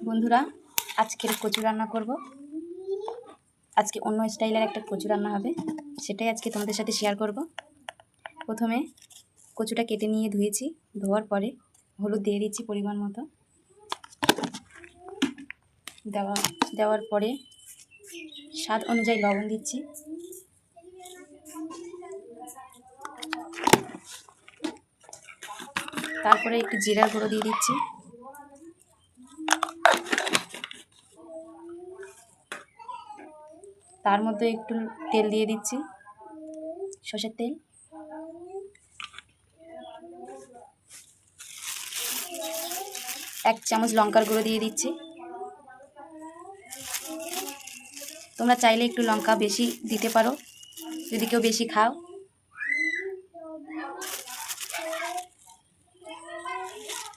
বন্ধুরা, আজকের কচু রান্না করব। আজকে অন্য স্টাইলের একটা কচু রান্না হবে, সেটাই আজকে তোমাদের সাথে শেয়ার করব। প্রথমে কচুটা কেটে নিয়ে ধুয়েছি, ধোয়ার পরে হলুদ দিয়ে দিচ্ছি পরিমাণ মতো। দেওয়ার পরে স্বাদ অনুযায়ী লবণ দিচ্ছি। তারপরে একটু জিরার গুঁড়ো দিয়ে দিচ্ছি। তার মধ্যে একটু তেল দিয়ে দিচ্ছি, সরষের তেল। এক চামচ লঙ্কার গুঁড়ো দিয়ে দিচ্ছি। তোমরা চাইলে একটু লঙ্কা বেশি দিতে পারো যদি কেউ বেশি খাও।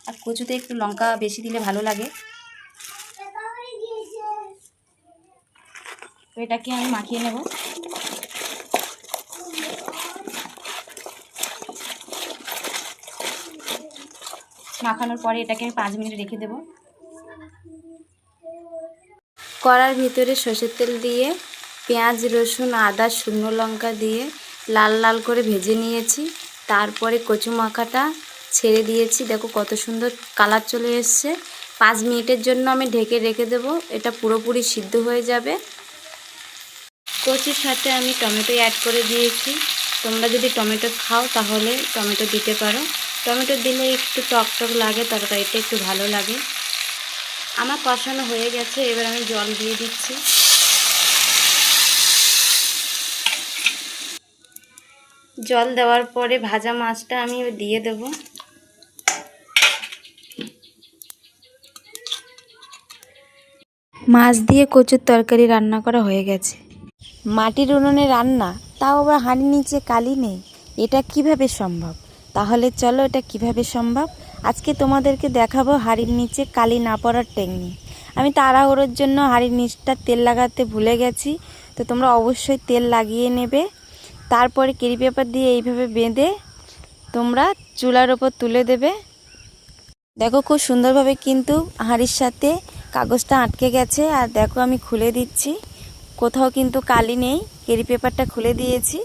আর কচুতে একটু লঙ্কা বেশি দিলে ভালো লাগে। তো এটাকে আমি মাখিয়ে নেব। মাখানোর পরে এটাকে আমি 5 মিনিট রেখে দেব। কড়ার ভিতরে সরষের তেল দিয়ে পেঁয়াজ, রসুন, আদা, শুকনো লঙ্কা দিয়ে লাল লাল করে ভেজে নিয়েছি। তারপরে কচু মাখাটা ছেড়ে দিয়েছি। দেখো কত সুন্দর কালার চলে এসছে। 5 মিনিটের জন্য আমি ঢেকে রেখে দেব, এটা পুরোপুরি সিদ্ধ হয়ে যাবে। কচুর সাথে আমি টমেটো অ্যাড করে দিয়েছি। তোমরা যদি টমেটো খাও তাহলে টমেটো দিতে পারো। টমেটো দিলে একটু টক টক লাগে, তরকারিটা একটু ভালো লাগে। আমার কষানো হয়ে গেছে, এবার আমি জল দিয়ে দিচ্ছি। জল দেওয়ার পরে ভাজা মাছটা আমি দিয়ে দেব। মাছ দিয়ে কচুর তরকারি রান্না করা হয়ে গেছে। মাটির উনুনে রান্না, তাও আবার হাঁড়ির নিচে কালি নেই, এটা কিভাবে সম্ভব? তাহলে চলো এটা কিভাবে সম্ভব আজকে তোমাদেরকে দেখাবো। হাঁড়ির নিচে কালি না পড়ার টেকনিক। আমি তাড়াহুড়োর জন্য হাঁড়ির নিচটা তেল লাগাতে ভুলে গেছি, তো তোমরা অবশ্যই তেল লাগিয়ে নেবে। তারপরে কেরি পেপার দিয়ে এইভাবে বেঁধে তোমরা চুলার ওপর তুলে দেবে। দেখো খুব সুন্দরভাবে কিন্তু হাঁড়ির সাথে কাগজটা আটকে গেছে। আর দেখো আমি খুলে দিচ্ছি, কোথাও কিন্তু কালি নেই, কেরি পেপারটা খুলে দিয়েছি।